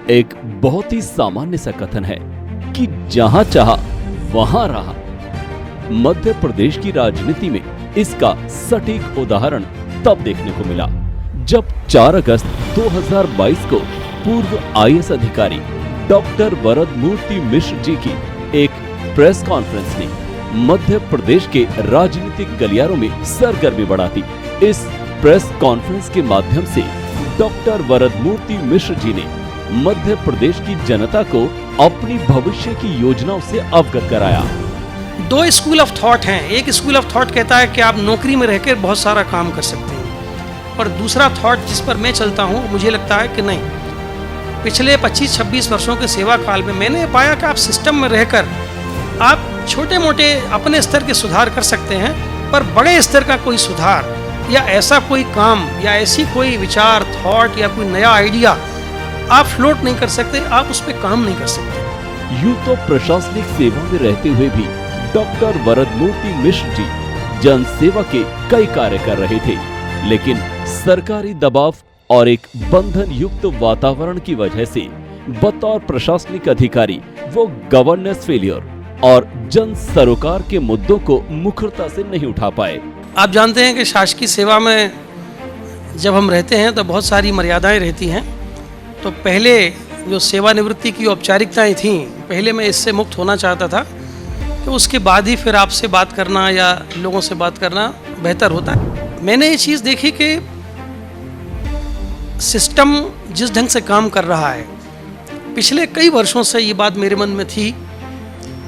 एक बहुत ही सामान्य सा कथन है कि जहां चाहा वहां रहा। मध्य प्रदेश की राजनीति में इसका सटीक उदाहरण तब देखने को मिला जब 4 अगस्त 2022 को पूर्व आईएएस अधिकारी डॉक्टर वरदमूर्ति मिश्र जी की एक प्रेस कॉन्फ्रेंस ने मध्य प्रदेश के राजनीतिक गलियारों में सरगर्मी बढ़ा दी। इस प्रेस कॉन्फ्रेंस के माध्यम से डॉक्टर वरदमूर्ति मिश्र जी ने मध्य प्रदेश की जनता को अपनी भविष्य की योजनाओं से अवगत कराया। 2 स्कूल ऑफ थॉट हैं। एक स्कूल ऑफ थॉट कहता है कि आप नौकरी में रहकर बहुत सारा काम कर सकते हैं, और दूसरा थॉट जिस पर मैं चलता हूं, मुझे लगता है कि नहीं, पिछले 25-26 वर्षों के सेवा काल में मैंने पाया कि आप सिस्टम में रहकर आप छोटे मोटे अपने स्तर के सुधार कर सकते हैं, पर बड़े स्तर का कोई सुधार या ऐसा कोई काम या ऐसी कोई विचार, थॉट या कोई नया आइडिया आप फ्लोट नहीं कर सकते, आप उस पर काम नहीं कर सकते। यूं तो प्रशासनिक सेवा में रहते हुए भी डॉक्टर वरदमूर्ति मिश्र जी जन सेवा के कई कार्य कर रहे थे, लेकिन सरकारी दबाव और एक बंधन युक्त वातावरण की वजह से बतौर प्रशासनिक अधिकारी वो गवर्नेंस फेलियर और जन सरोकार के मुद्दों को मुखरता से नहीं उठा पाए। आप जानते हैं कि शासकीय सेवा में जब हम रहते हैं तो बहुत सारी मर्यादाएं रहती हैं। तो पहले जो सेवानिवृत्ति की औपचारिकताएं थीं, पहले मैं इससे मुक्त होना चाहता था कि उसके बाद ही फिर आपसे बात करना या लोगों से बात करना बेहतर होता है। मैंने ये चीज़ देखी कि सिस्टम जिस ढंग से काम कर रहा है, पिछले कई वर्षों से ये बात मेरे मन में थी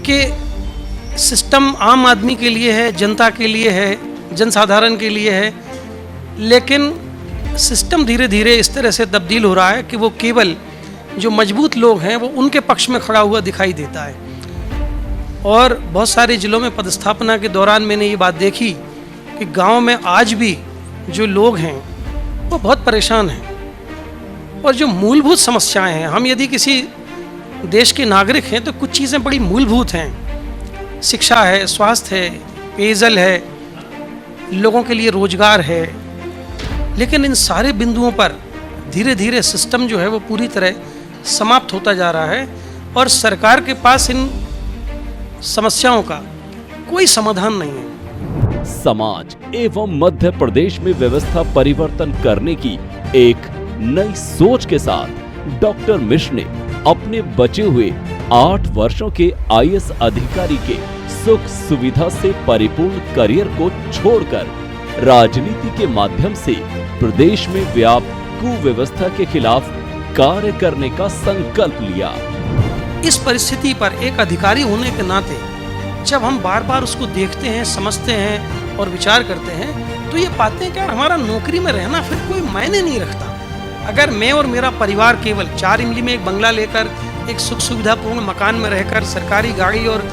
कि सिस्टम आम आदमी के लिए है, जनता के लिए है, जनसाधारण के लिए है, लेकिन सिस्टम धीरे धीरे इस तरह से तब्दील हो रहा है कि वो केवल जो मजबूत लोग हैं वो उनके पक्ष में खड़ा हुआ दिखाई देता है। और बहुत सारे जिलों में पदस्थापना के दौरान मैंने ये बात देखी कि गांव में आज भी जो लोग हैं वो बहुत परेशान हैं, और जो मूलभूत समस्याएं हैं, हम यदि किसी देश के नागरिक हैं तो कुछ चीज़ें बड़ी मूलभूत हैं, शिक्षा है, स्वास्थ्य है, पेयजल है, लोगों के लिए रोजगार है, लेकिन इन सारे बिंदुओं पर धीरे धीरे सिस्टम जो है वो पूरी तरह समाप्त होता जा रहा है, और सरकार के पास इन समस्याओं का कोई समाधान नहीं है। समाज एवं मध्य प्रदेश में व्यवस्था परिवर्तन करने की एक नई सोच के साथ डॉक्टर मिश्र ने अपने बचे हुए 8 वर्षों के आईएएस अधिकारी के सुख सुविधा से परिपूर्ण करियर को छोड़कर राजनीति के माध्यम से प्रदेश में व्याप्त कुव्यवस्था के खिलाफ कार्य करने का संकल्प लिया। इस परिस्थिति पर एक अधिकारी होने के नाते जब हम बार बार उसको देखते हैं, समझते हैं और विचार करते हैं, तो ये पाते हैं कि यार हमारा नौकरी में रहना फिर कोई मायने नहीं रखता। अगर मैं और मेरा परिवार केवल 4 इमली में एक बंगला लेकर एक सुख सुविधापूर्ण मकान में रहकर सरकारी गाड़ी और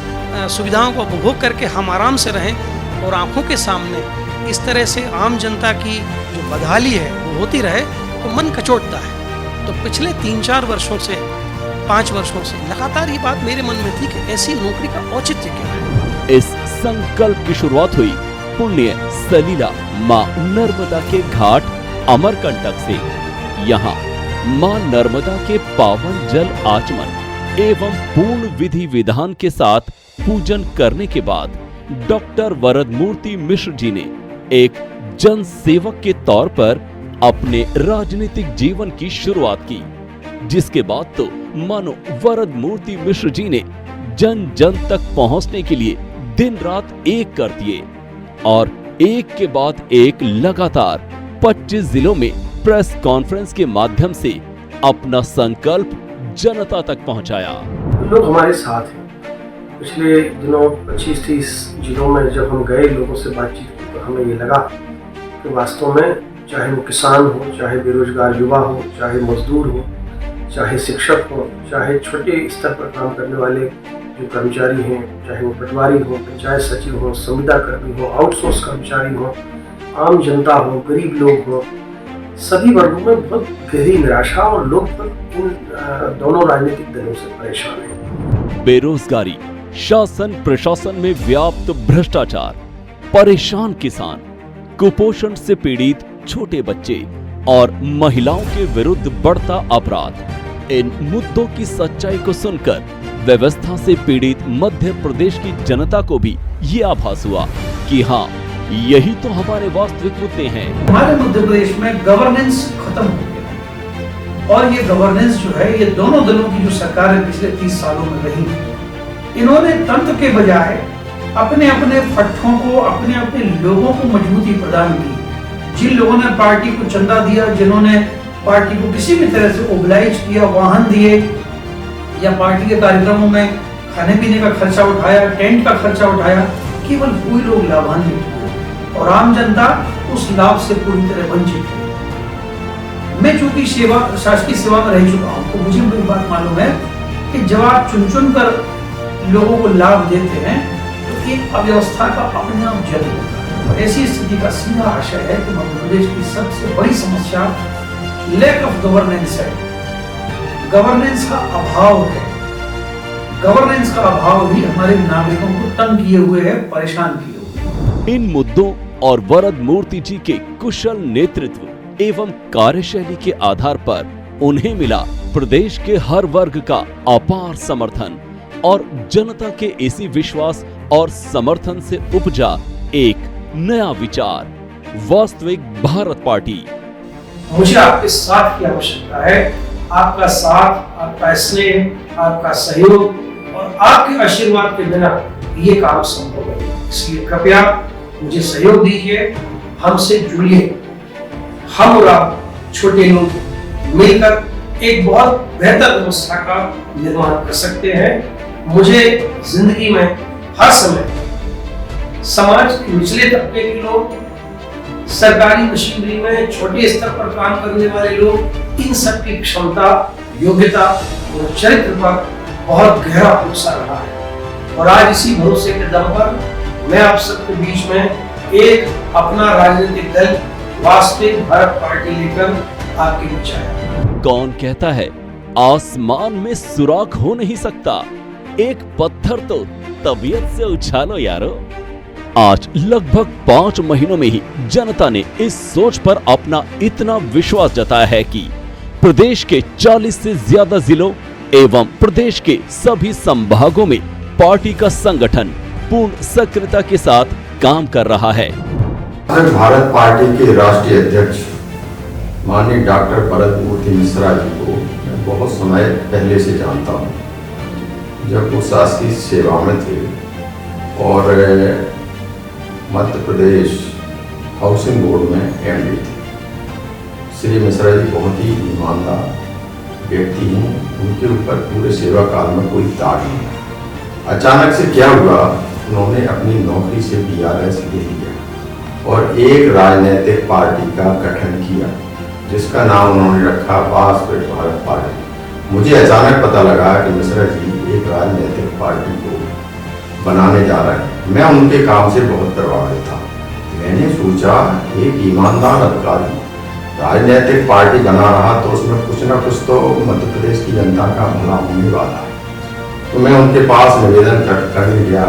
सुविधाओं को उपभोग करके हम आराम से रहें और आंखों के सामने इस तरह से आम जनता की जो बदहाली है वो होती रहे, तो मन कचोटता है। तो पिछले 3-4 वर्षों से 5 वर्षों से लगातार ये बात मेरे मन में थी कि ऐसी नौकरी का औचित्य क्या है। इस संकल्प की शुरुआत हुई पुण्य सलीला मां नर्मदा के घाट अमरकंटक से। यहाँ मां नर्मदा के पावन जल आचमन एवं पूर्ण विधि विधान के साथ पूजन करने के बाद डॉक्टर वरदमूर्ति मिश्र जी ने एक जन सेवक के तौर पर अपने राजनीतिक जीवन की शुरुआत की, जिसके बाद तो मानो वरदमूर्ति मिश्र जी ने जन जन तक पहुंचने के लिए दिन रात एक कर दिए और एक के बाद एक लगातार 25 जिलों में प्रेस कॉन्फ्रेंस के माध्यम से अपना संकल्प जनता तक पहुंचाया। लोग हमारे साथ हैं। पिछले दिनों 25-30 जिलों में जब हम गए, लोगों से बातचीत की, तो हमें ये लगा कि वास्तव में चाहे वो किसान हो, चाहे बेरोजगार युवा हो, चाहे मजदूर हो, चाहे शिक्षक हो, चाहे छोटे स्तर पर काम करने वाले जो कर्मचारी हैं, चाहे वो पटवारी हो, पंचायत सचिव हो, संविदा कर्मी हो, आउटसोर्स कर्मचारी हो, आम जनता हो, गरीब लोग हो, सभी वर्गों में बहुत गहरी निराशा और लोग इन दोनों राजनीतिक दलों से परेशान हैं। बेरोजगारी, शासन प्रशासन में व्याप्त भ्रष्टाचार, परेशान किसान, कुपोषण से पीड़ित छोटे बच्चे और महिलाओं के विरुद्ध बढ़ता अपराध, इन मुद्दों की सच्चाई को सुनकर व्यवस्था से पीड़ित मध्य प्रदेश की जनता को भी ये आभास हुआ कि हाँ, यही तो हमारे वास्तविक मुद्दे हैं। हमारे मध्य प्रदेश में गवर्नेंस खत्म हो गया और ये गवर्नेंस जो है, ये दोनों दलों की जो सरकार है पिछले 30 सालों में रही, इन्होंने तंत्र के बजाय अपने अपने फट्ठों को, अपने अपने लोगों को मजबूती प्रदान की। जिन लोगों ने पार्टी को चंदा दिया, जिन्होंने पार्टी को किसी भी तरह से ओबलाइज किया, वाहन दिए या पार्टी के कार्यक्रमों में खाने पीने का खर्चा उठाया, टेंट का खर्चा उठाया, केवल वही लोग लाभान्वित हुए और आम जनता उस लाभ से पूरी तरह वंचित है। मैं चूंकि शासकीय सेवा में रह चुका हूं, तो मुझे बड़ी बात मालूम है कि जब आप चुन चुन कर लोगों को लाभ देते हैं तो एक अव्यवस्था का अपने आप जन्म होता है। और ऐसी स्थिति का सीधा आशय है कि मध्य प्रदेश की सबसे बड़ी समस्या लैक ऑफ गवर्नेंस है, गवर्नेंस का अभाव है। गवर्नेंस का अभाव भी हमारे नागरिकों को तंग किए हुए है, परेशान किए हुए। इन मुद्दों और वरद मूर्ति जी के कुशल नेतृत्व एवं कार्यशैली के आधार पर उन्हें मिला प्रदेश के हर वर्ग का अपार समर्थन और जनता के इसी विश्वास और समर्थन से उपजा एक नया विचार, वास्तविक भारत पार्टी। मुझे आपके साथ की आवश्यकता है, आपका साथ, आपका स्नेह, आपका सहयोग और आपके आशीर्वाद के बिना ये काम संभव है। इसलिए कृपया मुझे सहयोग दीजिए, हमसे जुड़िए। हम और आप छोटे लोग मिलकर एक बहुत बेहतर व्यवस्था का निर्माण कर सकते हैं। मुझे जिंदगी में हर समय समाज के निचले तबके के लोग, सरकारी मशीनरी में छोटे स्तर पर काम करने वाले लोग, इन सब की क्षमता, योग्यता और चरित्र पर बहुत गहरा भरोसा रहा है। और आज इसी भरोसे के दम पर मैं आप सबके बीच में एक अपना राजनीतिक दल वास्तविक भारत पार्टी लेकर आपके बीच आया। कौन कहता है आसमान में सुराख हो नहीं सकता, एक पत्थर तो तबीयत से उछालो यारो। आज लगभग 5 महीनों में ही जनता ने इस सोच पर अपना इतना विश्वास जताया है कि प्रदेश के 40 से ज्यादा जिलों एवं प्रदेश के सभी संभागों में पार्टी का संगठन पूर्ण सक्रियता के साथ काम कर रहा है। भारत पार्टी के राष्ट्रीय अध्यक्ष माननीय डॉक्टर भरत मूर्ति मिश्रा जी को मैं बहुत समय पहले से जानता हूँ, जब वो शासकीय सेवा में थे और मध्य प्रदेश हाउसिंग बोर्ड में एमडी थे। श्री मिश्रा जी बहुत ही ईमानदार व्यक्ति हैं, उनके ऊपर पूरे सेवा काल में कोई दाग नहीं है। अचानक से क्या हुआ, उन्होंने अपनी नौकरी से बीआरएस ले लिया और एक राजनीतिक पार्टी का गठन किया जिसका नाम उन्होंने रखा वास्तविक भारत पार्टी। मुझे अचानक पता लगा कि मिश्रा जी एक राजनीतिक पार्टी को बनाने जा रहे हैं। मैं उनके काम से बहुत प्रभावित था। मैंने सोचा एक ईमानदार अधिकारी राजनीतिक पार्टी बना रहा तो उसमें कुछ ना कुछ तो मध्य प्रदेश की जनता का भला होने वाला है। तो मैं उनके पास निवेदन करने गया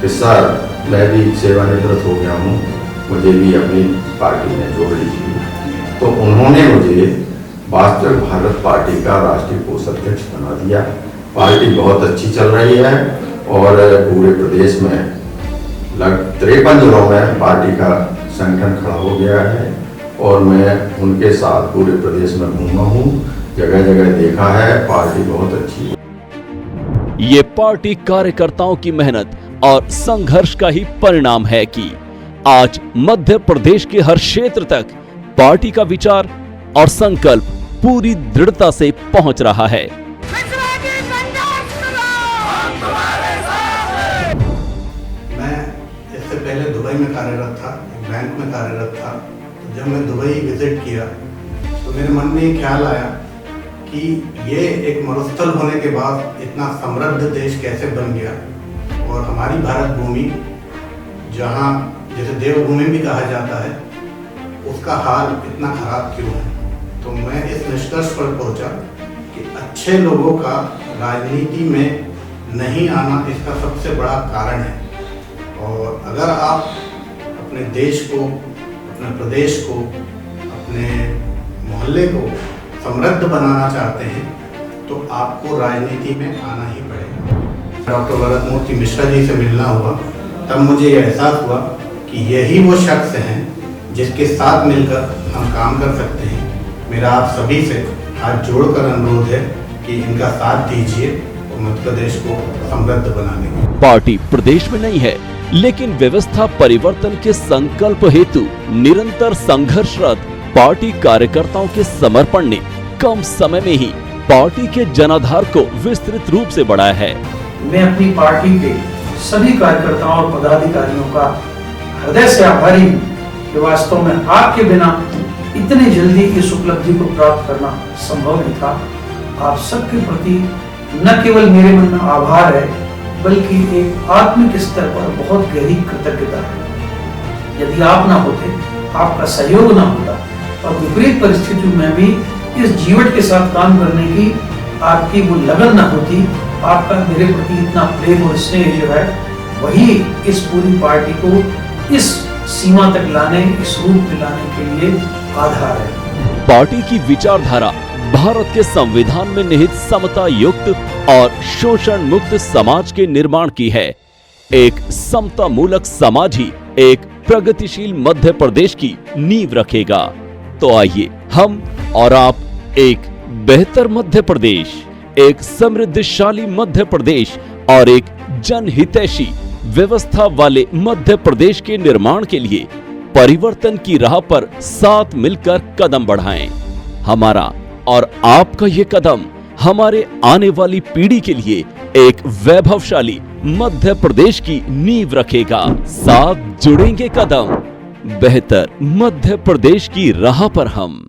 कि सर, मैं भी सेवानिवृत्त हो गया हूँ, मुझे भी अपनी पार्टी में जोड़ लीजिए। तो उन्होंने मुझे वास्तविक भारत पार्टी का राष्ट्रीय कोषाध्यक्ष बना दिया। पार्टी बहुत अच्छी चल रही है और पूरे प्रदेश में लगभग 53 जिलों में पार्टी का संगठन खड़ा हो गया है और मैं उनके साथ पूरे प्रदेश में घूमा हूँ, जगह जगह देखा है, पार्टी बहुत अच्छी है। ये पार्टी कार्यकर्ताओं की मेहनत और संघर्ष का ही परिणाम है कि आज मध्य प्रदेश के हर क्षेत्र तक पार्टी का विचार और संकल्प पूरी दृढ़ता से पहुंच रहा है। पहले दुबई में कार्यरत था, बैंक में कार्यरत था। तो जब मैं दुबई विजिट किया तो मेरे मन में ख्याल आया कि ये एक मरुस्थल होने के बाद इतना समृद्ध देश कैसे बन गया और हमारी भारत भूमि, जहाँ जैसे देवभूमि भी कहा जाता है, उसका हाल इतना खराब क्यों है। तो मैं इस निष्कर्ष पर पहुंचा कि अच्छे लोगों का राजनीति में नहीं आना इसका सबसे बड़ा कारण है। और अगर आप अपने देश को, अपने प्रदेश को, अपने मोहल्ले को समृद्ध बनाना चाहते हैं तो आपको राजनीति में आना ही पड़ेगा। डॉक्टर भरत मूर्ति मिश्रा जी से मिलना हुआ, तब मुझे यह एहसास हुआ कि यही वो शख्स हैं जिसके साथ मिलकर हम काम कर सकते हैं। मेरा आप सभी से हाथ जोड़कर अनुरोध है कि इनका साथ दीजिए और मध्य प्रदेश को समृद्ध बनाने में। पार्टी प्रदेश में नहीं है, लेकिन व्यवस्था परिवर्तन के संकल्प हेतु निरंतर संघर्षरत पार्टी कार्यकर्ताओं के समर्पण ने कम समय में ही पार्टी के जनाधार को विस्तृत रूप से बढ़ाया है। मैं अपनी पार्टी के सभी कार्यकर्ताओं और पदाधिकारियों का हृदय से आभारी हूँ कि वास्तव में आपके बिना इतने जल्दी इस उपलब्धि को प्राप्त करना संभव नहीं था। आप सबके प्रति न केवल मेरे मन में आभार है, बल्कि एक आत्मिक स्तर पर बहुत गहरी कृतज्ञता है। यदि आप ना होते, आपका सहयोग ना होता और विपरीत परिस्थितियों में भी इस जीवट के साथ काम करने की आपकी वो लगन ना होती, आपका मेरे प्रति इतना प्रेम और स्नेह जो है, वही इस पूरी पार्टी को इस सीमा तक लाने, इस रूप में लाने के लिए आधार है। पार्टी की विचारधारा भारत के संविधान में निहित समता युक्त और शोषण मुक्त समाज के निर्माण की है। एक समता मूलक समाज ही एक प्रगतिशील मध्य प्रदेश की नींव रखेगा। तो आइए हम और आप एक बेहतर मध्य प्रदेश, एक समृद्धशाली मध्य प्रदेश और एक जनहितैषी व्यवस्था वाले मध्य प्रदेश के निर्माण के लिए परिवर्तन की राह पर साथ मिलकर कदम बढ़ाएं। हमारा और आपका ये कदम हमारे आने वाली पीढ़ी के लिए एक वैभवशाली मध्य प्रदेश की नींव रखेगा। साथ जुड़ेंगे कदम, बेहतर मध्य प्रदेश की राह पर हम।